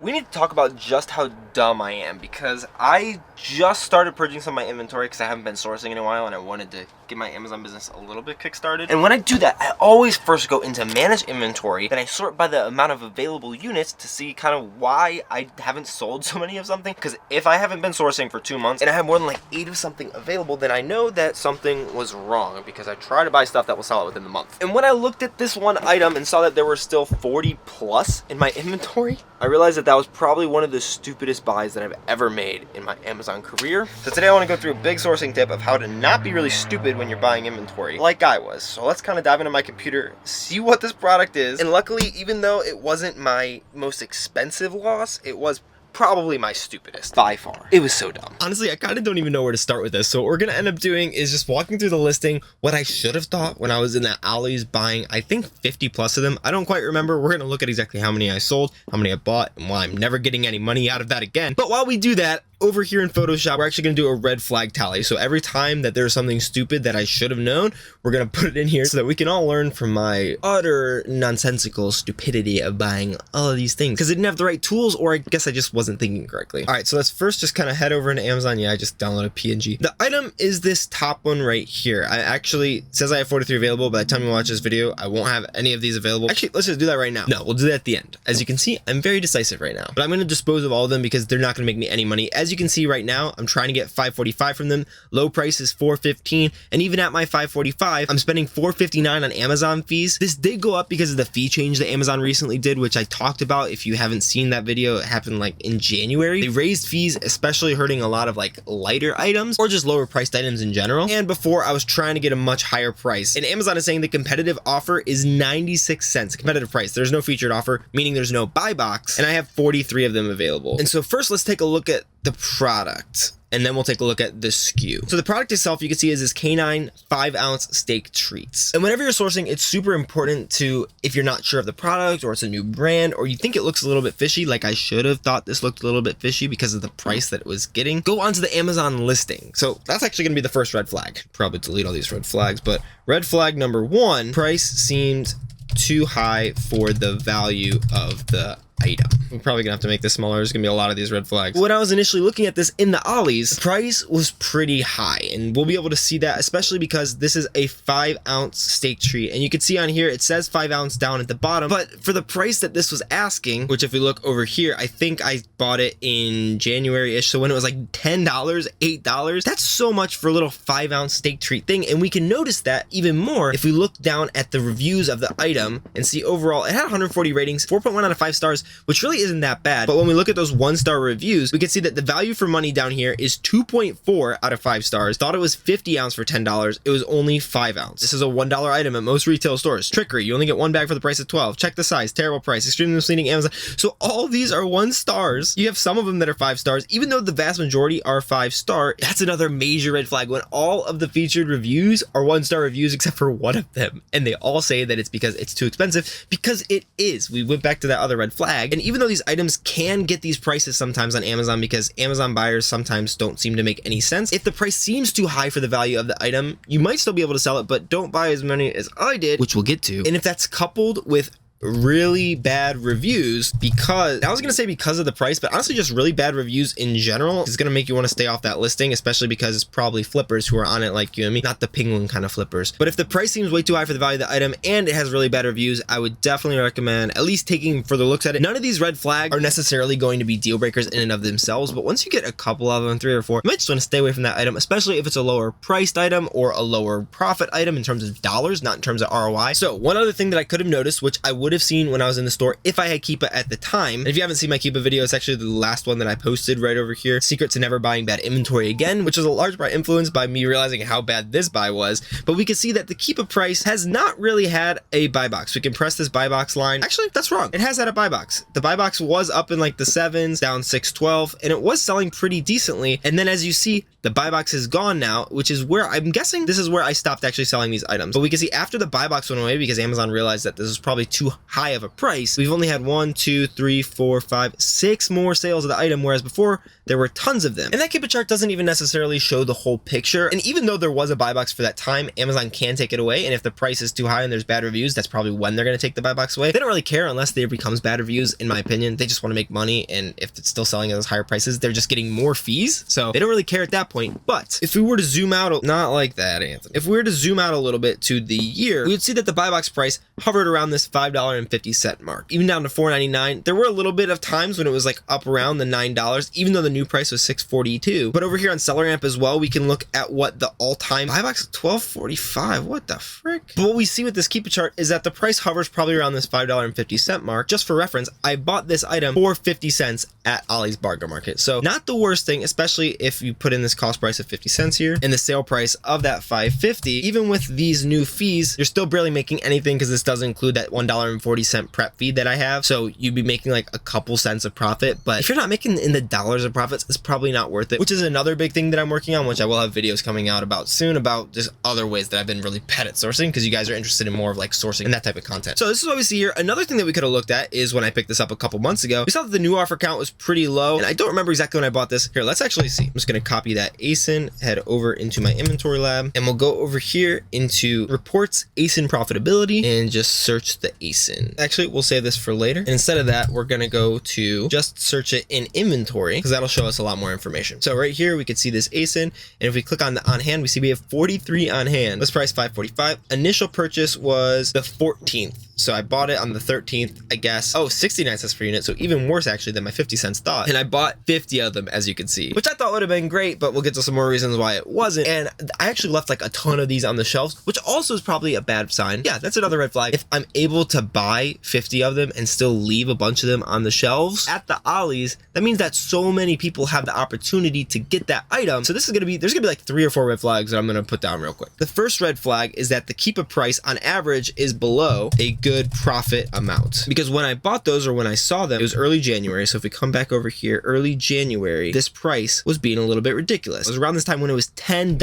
we need to talk about just how dumb I am, because I just started purging some of my inventory because I haven't been sourcing in a while and I wanted to get my Amazon business a little bit kickstarted. And when I do that, I always first go into manage inventory, then I sort by the amount of available units to see kind of why I haven't sold so many of something. Because if I haven't been sourcing for 2 months and I have more than like 8 of something available, then I know that something was wrong, because I try to buy stuff that will sell it within the month. And when I looked at this one item and saw that there were still 40 plus in my inventory, I realized that that was probably one of the stupidest buys that I've ever made in my Amazon career. So today I want to go through a big sourcing tip of how to not be really stupid when you're buying inventory like I was. So let's kind of dive into my computer, see what this product is. And luckily, even though it wasn't my most expensive loss, it was probably my stupidest by far. It was so dumb. Honestly, I kind of don't even know where to start with this. So what we're going to end up doing is just walking through the listing, what I should have thought when I was in the alleys buying, I think 50 plus of them. I don't quite remember. We're going to look at exactly how many I sold, how many I bought, and why I'm never getting any money out of that again. But while we do that, over here in Photoshop, we're actually going to do a red flag tally. So every time that there's something stupid that I should have known, we're going to put it in here so that we can all learn from my utter nonsensical stupidity of buying all of these things, because I didn't have the right tools, or I guess I just wasn't thinking correctly. All right, so let's first just kind of head over into Amazon. Yeah, I just downloaded PNG. The item is this top one right here. I actually, it says I have 43 available. By the time you watch this video, I won't have any of these available. Actually, let's just do that right now. No, we'll do that at the end. As you can see, I'm very decisive right now, but I'm going to dispose of all of them because they're not going to make me any money. As you can see right now, I'm trying to get $5.45 from them. Low price is $4.15, and even at my $5.45, I'm spending $4.59 on Amazon fees. This did go up because of the fee change that Amazon recently did, which I talked about. If you haven't seen that video, it happened like in January. They raised fees, especially hurting a lot of like lighter items or just lower priced items in general. And before, I was trying to get a much higher price, and Amazon is saying the competitive offer is 96 cents, competitive price. There's no featured offer, meaning there's no buy box, and I have 43 of them available. And so first, let's take a look at the product, and then we'll take a look at the SKU. So the product itself, you can see, is this canine 5-ounce steak treats. And whenever you're sourcing, it's super important to, if you're not sure of the product, or it's a new brand, or you think it looks a little bit fishy, like I should have thought this looked a little bit fishy because of the price that it was getting, go onto the Amazon listing. So that's actually gonna be the first red flag. Probably delete all these red flags, but red flag number 1, price seemed too high for the value of the item. We're probably gonna have to make this smaller. There's gonna be a lot of these red flags. When I was initially looking at this in the ollies, the price was pretty high, and we'll be able to see that, especially because this is a 5-ounce steak treat, and you can see on here it says 5 ounce down at the bottom, but for the price that this was asking, which if we look over here, I think I bought it in January-ish, so when it was like $10, $8, that's so much for a little 5-ounce steak treat thing. And we can notice that even more if we look down at the reviews of the item and see overall it had 140 ratings, 4.1 out of 5 stars, which really isn't that bad. But when we look at those 1-star reviews, we can see that the value for money down here is 2.4 out of 5 stars. Thought it was 50 ounce for $10. It was only 5 ounce. This is a $1 item at most retail stores. Trickery, you only get 1 bag for the price of 12. Check the size, terrible price, extremely misleading Amazon. So all these are 1 stars. You have some of them that are 5 stars, even though the vast majority are 5-star. That's another major red flag when all of the featured reviews are 1-star reviews except for one of them. And they all say that it's because it's too expensive, because it is. We went back to that other red flag. And even though these items can get these prices sometimes on Amazon, because Amazon buyers sometimes don't seem to make any sense, if the price seems too high for the value of the item, you might still be able to sell it, but don't buy as many as I did, which we'll get to. And if that's coupled with really bad reviews, because I was gonna say because of the price, but honestly just really bad reviews in general is gonna make you want to stay off that listing, especially because it's probably flippers who are on it like you and me, not the penguin kind of flippers. But if the price seems way too high for the value of the item and it has really bad reviews, I would definitely recommend at least taking further looks at it. None of these red flags are necessarily going to be deal breakers in and of themselves, but once you get a couple of them, 3 or 4, you might just want to stay away from that item, especially if it's a lower priced item or a lower profit item in terms of dollars, not in terms of ROI. So one other thing that I could have noticed, which I would have seen when I was in the store if I had Keepa at the time, and if you haven't seen my Keepa video, it's actually the last one that I posted right over here, secret to never buying bad inventory again, which was a large part influenced by me realizing how bad this buy was. But we can see that the Keepa price has not really had a buy box. We can press this buy box line. Actually, that's wrong. It has had a buy box. The buy box was up in like the 7s, down 6.12, and it was selling pretty decently. And then as you see, the the buy box is gone now, which is where I'm guessing this is where I stopped actually selling these items. But we can see after the buy box went away, because Amazon realized that this is probably too high of a price, we've only had 1, 2, 3, 4, 5, 6 more sales of the item, whereas before there were tons of them. And that Keepa chart doesn't even necessarily show the whole picture. And even though there was a buy box for that time, Amazon can take it away. And if the price is too high and there's bad reviews, that's probably when they're going to take the buy box away. They don't really care unless there becomes bad reviews, in my opinion. They just want to make money. And if it's still selling at those higher prices, they're just getting more fees. So they don't really care at that point. But if we were to zoom out, not like that, Anthony. If we were to zoom out a little bit to the year, we would see that the buy box price hovered around this $5.50 mark, even down to $4.99. There were a little bit of times when it was like up around the $9, even though the new price was $6.42. But over here on SellerAmp as well, we can look at what the all-time buy box, $12.45. What the frick? But what we see with this Keepa chart is that the price hovers probably around this $5.50 mark. Just for reference, I bought this item for 50 cents at Ollie's Bargain Market. So not the worst thing, especially if you put in this cost price of 50 cents here and the sale price of that $5.50. Even with these new fees, you're still barely making anything, because this doesn't include that $1.40 prep fee that I have. So you'd be making like a couple cents of profit. But if you're not making in the dollars of profits, it's probably not worth it, which is another big thing that I'm working on, which I will have videos coming out about soon, about just other ways that I've been really bad at sourcing, because you guys are interested in more of like sourcing and that type of content. So this is what we see here. Another thing that we could have looked at is when I picked this up a couple months ago, we saw that the new offer count was pretty low, and I don't remember exactly when I bought this. Here, let's actually see. I'm just going to copy that ASIN, head over into my inventory lab, and we'll go over here into reports, ASIN profitability, and just search the ASIN. Actually, we'll save this for later. And instead of that, we're going to go to just search it in inventory, because that'll show us a lot more information. So right here, we can see this ASIN, and if we click on the on hand, we see we have 43 on hand. List price $5.45. Initial purchase was the 14th. So I bought it on the 13th, I guess. Oh, 69 cents per unit. So even worse actually than my 50 cents thought. And I bought 50 of them, as you can see, which I thought would have been great, but we'll get to some more reasons why it wasn't. And I actually left like a ton of these on the shelves, which also is probably a bad sign. Yeah, that's another red flag. If I'm able to buy 50 of them and still leave a bunch of them on the shelves at the Ollie's, that means that so many people have the opportunity to get that item. So this is going to be, there's going to be like 3 or 4 red flags that I'm going to put down real quick. The first red flag is that the Keepa price on average is below a good profit amount, because when I bought those, or when I saw them, it was early January. So if we come back over here, early January, this price was being a little bit ridiculous. It was around this time when it was $10.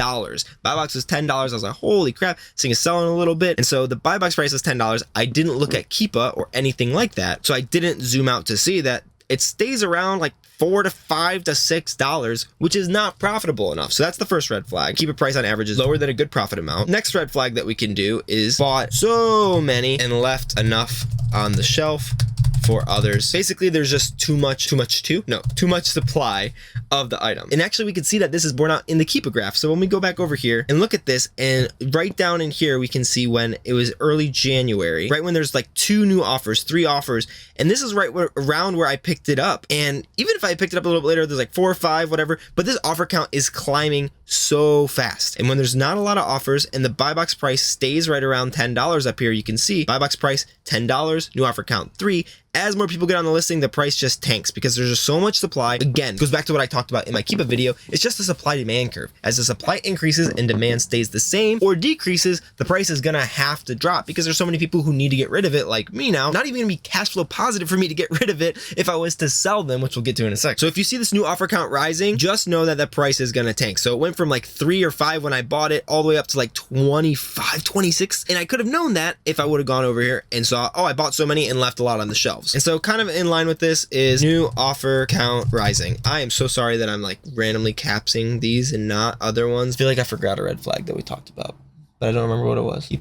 Buy box was $10. I was like, holy crap, this thing is selling a little bit. And so the buy box price was $10. I didn't look at Keepa or anything like that. So I didn't zoom out to see that it stays around like $4 to $5 to $6, which is not profitable enough. So that's the first red flag. Keepa price on average is lower than a good profit amount. Next red flag that we can do is bought so many and left enough on the shelf for others. Basically, there's just too much supply of the item. And actually, we can see that this is borne out in the Keepa graph. So when we go back over here and look at this, and right down in here, we can see when it was early January, right when there's like 2 new offers, 3 offers, and this is right around where I picked it up. And even if I picked it up a little bit later, there's like 4 or 5, whatever, but this offer count is climbing so fast. And when there's not a lot of offers and the buy box price stays right around $10 up here, you can see buy box price $10, new offer count 3. As more people get on the listing, the price just tanks because there's just so much supply. Again, goes back to what I talked about in my Keepa video. It's just a supply demand curve. As the supply increases and demand stays the same or decreases, the price is gonna have to drop because there's so many people who need to get rid of it, like me now. Not even gonna be cash flow positive for me to get rid of it if I was to sell them, which we'll get to in a sec. So if you see this new offer count rising, just know that the price is gonna tank. So it went from like 3 or 5 when I bought it all the way up to like 25, 26. And I could have known that if I would have gone over here and saw, oh, I bought so many and left a lot on the shelves. And so kind of in line with this is new offer count rising. I am so sorry that I'm like randomly capsing these and not other ones. I feel like I forgot a red flag that we talked about, but I don't remember what it was.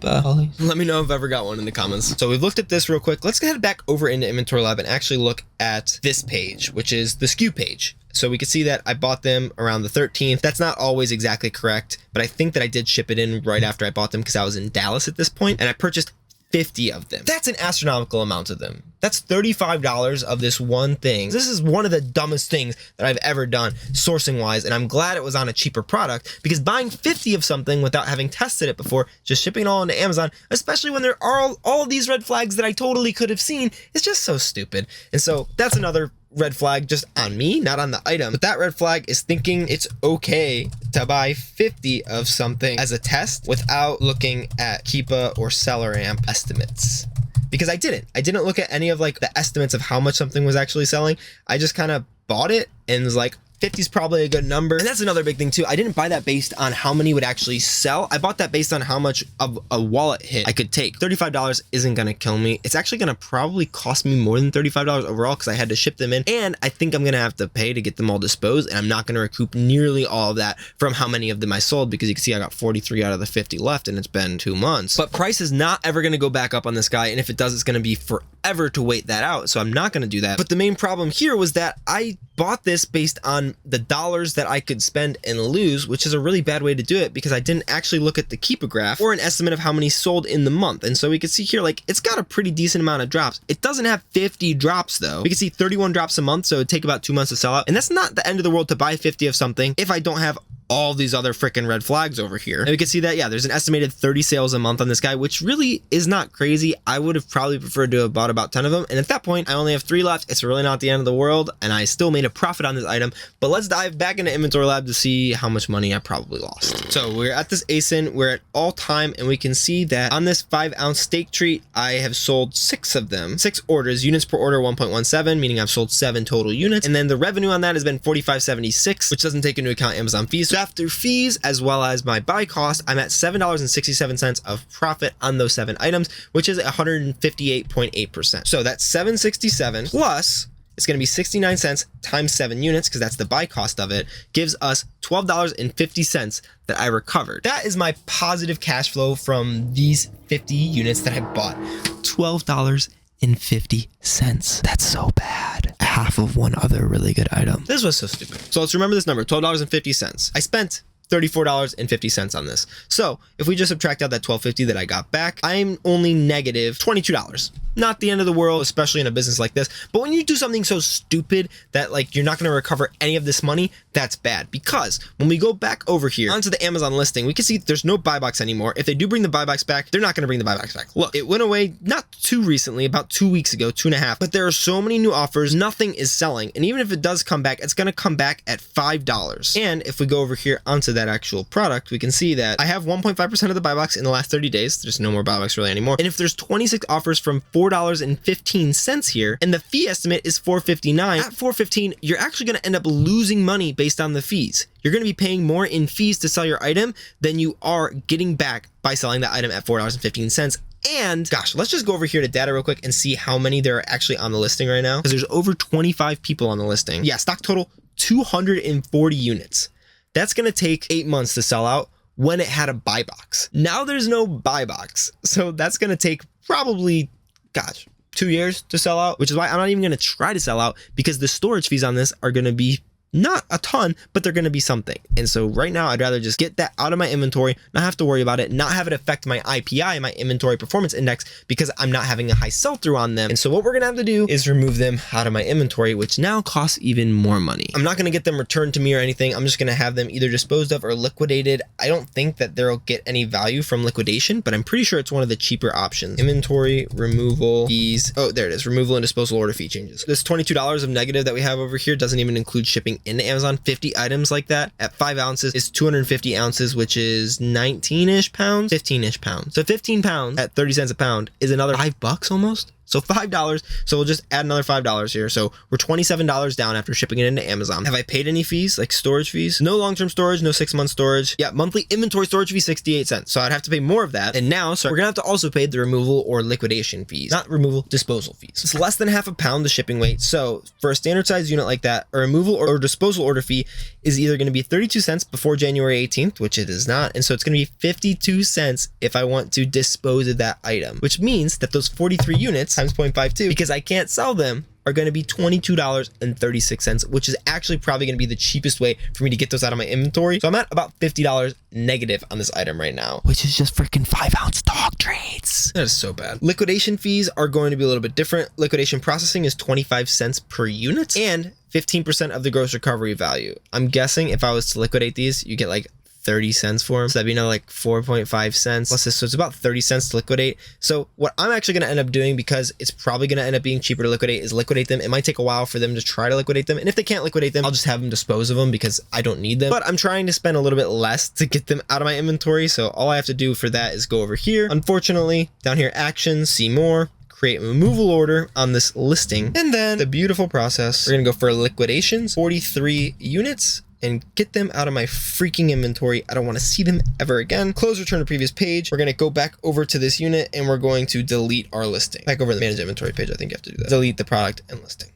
Let me know if I've ever got one in the comments. So we've looked at this real quick. Let's head back over into Inventory Lab and actually look at this page, which is the SKU page. So we can see that I bought them around the 13th. That's not always exactly correct, but I think that I did ship it in right after I bought them because I was in Dallas at this point, and I purchased 50 of them. That's an astronomical amount of them. That's $35 of this one thing. This is one of the dumbest things that I've ever done sourcing wise, and I'm glad it was on a cheaper product, because buying 50 of something without having tested it before, just shipping it all into Amazon, especially when there are all of these red flags that I totally could have seen, is just so stupid. And so that's another red flag just on me, not on the item. But that red flag is thinking it's okay to buy 50 of something as a test without looking at Keepa or SellerAmp estimates. Because I didn't look at any of like the estimates of how much something was actually selling. I just kind of bought it and was like, 50 is probably a good number. And that's another big thing too. I didn't buy that based on how many would actually sell. I bought that based on how much of a wallet hit I could take. $35 isn't gonna kill me. It's actually gonna probably cost me more than $35 overall because I had to ship them in, and I think I'm gonna have to pay to get them all disposed, and I'm not gonna recoup nearly all of that from how many of them I sold, because you can see I got 43 out of the 50 left, and it's been 2 months. But price is not ever gonna go back up on this guy, and if it does, it's gonna be forever to wait that out, so I'm not gonna do that. But the main problem here was that I bought this based on the dollars that I could spend and lose, which is a really bad way to do it because I didn't actually look at the Keepa graph or an estimate of how many sold in the month. And so we can see here, like, it's got a pretty decent amount of drops. It doesn't have 50 drops though. We can see 31 drops a month, so it'd take about 2 months to sell out. And that's not the end of the world to buy 50 of something if I don't have all these other freaking red flags over here. And we can see that, yeah, there's an estimated 30 sales a month on this guy, which really is not crazy. I would have probably preferred to have bought about 10 of them. And at that point, I only have 3 left. It's really not the end of the world. And I still made a profit on this item. But let's dive back into Inventory Lab to see how much money I probably lost. So we're at this ASIN, we're at all time, and we can see that on this 5-ounce steak treat, I have sold 6 of them, 6 orders, units per order 1.17, meaning I've sold 7 total units. And then the revenue on that has been $45.76, which doesn't take into account Amazon fees. So after fees, as well as my buy cost, I'm at $7.67 of profit on those 7 items, which is 158.8%. So that's $7.67 plus it's going to be 69 cents times 7 units, because that's the buy cost of it, gives us $12.50 that I recovered. That is my positive cash flow from these 50 units that I bought. $12.50. That's so bad. Half of one other really good item. This was so stupid. So let's remember this number, $12.50. I spent $34.50 on this. So if we just subtract out that $12.50 that I got back, I'm only negative $22. Not the end of the world, especially in a business like this. But when you do something so stupid that, like, you're not going to recover any of this money, that's bad. Because when we go back over here onto the Amazon listing, we can see there's no buy box anymore. If they do bring the buy box back, they're not going to bring the buy box back. Look, it went away not too recently, about 2 weeks ago, 2.5. But there are so many new offers, nothing is selling. And even if it does come back, it's going to come back at $5. And if we go over here onto that actual product, we can see that I have 1.5% of the buy box in the last 30 days. There's no more buy box really anymore. And if there's 26 offers from $4.15 here, and the fee estimate is $4.59, at $4.15, you're actually going to end up losing money based on the fees. You're going to be paying more in fees to sell your item than you are getting back by selling the item at $4.15. And gosh, let's just go over here to data real quick and see how many there are actually on the listing right now, because there's over 25 people on the listing. Yeah, stock total 240 units. That's going to take 8 months to sell out when it had a buy box. Now there's no buy box. So that's going to take probably, gosh, 2 years to sell out, which is why I'm not even going to try to sell out, because the storage fees on this are going to be not a ton, but they're going to be something. And so right now, I'd rather just get that out of my inventory, not have to worry about it, not have it affect my IPI, my inventory performance index, because I'm not having a high sell-through on them. And so what we're going to have to do is remove them out of my inventory, which now costs even more money. I'm not going to get them returned to me or anything. I'm just going to have them either disposed of or liquidated. I don't think that they'll get any value from liquidation, but I'm pretty sure it's one of the cheaper options. Inventory, removal, fees. Oh, there it is. Removal and disposal order fee changes. This $22 of negative that we have over here doesn't even include shipping into Amazon. 50 items like that at 5 ounces is 250 ounces, which is 19-ish pounds, 15-ish pounds. So 15 pounds at 30 cents a pound is another $5 almost. So $5. So we'll just add another $5 here. So we're $27 down after shipping it into Amazon. Have I paid any fees, like storage fees? No long-term storage, no 6-month storage. Yeah, monthly inventory storage fee, 68 cents. So I'd have to pay more of that. And now, so we're gonna have to also pay the removal or liquidation fees. Not removal, disposal fees. It's less than half a pound, the shipping weight. So for a standard size unit like that, a removal or disposal order fee is either gonna be 32 cents before January 18th, which it is not. And so it's gonna be 52 cents if I want to dispose of that item, which means that those 43 units times 0.52, because I can't sell them, are going to be $22.36, which is actually probably going to be the cheapest way for me to get those out of my inventory. So I'm at about $50 negative on this item right now, which is just freaking 5-ounce dog treats. That is so bad. Liquidation fees are going to be a little bit different. Liquidation processing is 25 cents per unit and 15% of the gross recovery value. I'm guessing if I was to liquidate these, you get like 30 cents for them. So that'd be another like 4.5 cents plus this. So it's about 30 cents to liquidate. So what I'm actually going to end up doing, because it's probably going to end up being cheaper to liquidate, is liquidate them. It might take a while for them to try to liquidate them. And if they can't liquidate them, I'll just have them dispose of them because I don't need them. But I'm trying to spend a little bit less to get them out of my inventory. So all I have to do for that is go over here. Unfortunately, down here, actions, see more, create a removal order on this listing. And then the beautiful process, we're gonna go for liquidations, 43 units, and get them out of my freaking inventory. I don't want to see them ever again. Close, return to previous page. We're going to go back over to this unit and we're going to delete our listing. Back over to the manage inventory page, I think you have to do that. Delete the product and listing.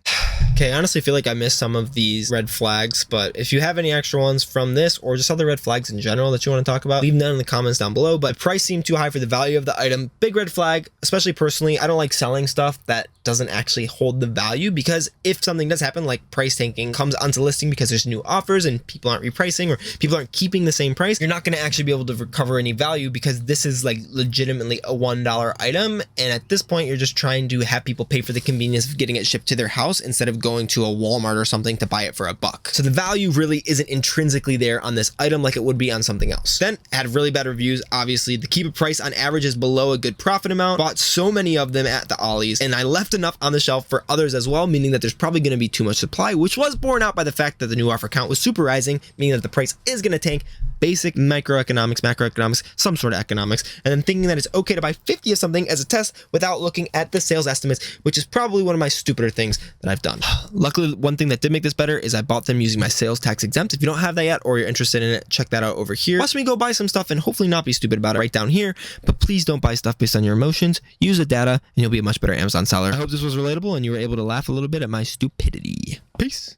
Okay, I honestly feel like I missed some of these red flags, but if you have any extra ones from this or just other red flags in general that you want to talk about, leave them in the comments down below. But price seemed too high for the value of the item. Big red flag, especially personally. I don't like selling stuff that doesn't actually hold the value, because if something does happen, like price tanking comes onto listing because there's new offers and people aren't repricing or people aren't keeping the same price, you're not going to actually be able to recover any value, because this is like legitimately a $1 item. And at this point, you're just trying to have people pay for the convenience of getting it shipped to their house instead of going to a Walmart or something to buy it for $1. So the value really isn't intrinsically there on this item like it would be on something else. Then had really bad reviews. Obviously, the Keepa price on average is below a good profit amount. Bought so many of them at the Ollies, and I left enough on the shelf for others as well, meaning that there's probably going to be too much supply, which was borne out by the fact that the new offer count was super rising, meaning that the price is going to tank. Basic microeconomics, macroeconomics, some sort of economics, and then thinking that it's okay to buy 50 of something as a test without looking at the sales estimates, which is probably one of my stupider things that I've done. Luckily, one thing that did make this better is I bought them using my sales tax exempt. If you don't have that yet or you're interested in it, check that out over here. Watch me go buy some stuff and hopefully not be stupid about it right down here, but please don't buy stuff based on your emotions. Use the data and you'll be a much better Amazon seller. I hope this was relatable and you were able to laugh a little bit at my stupidity. Peace.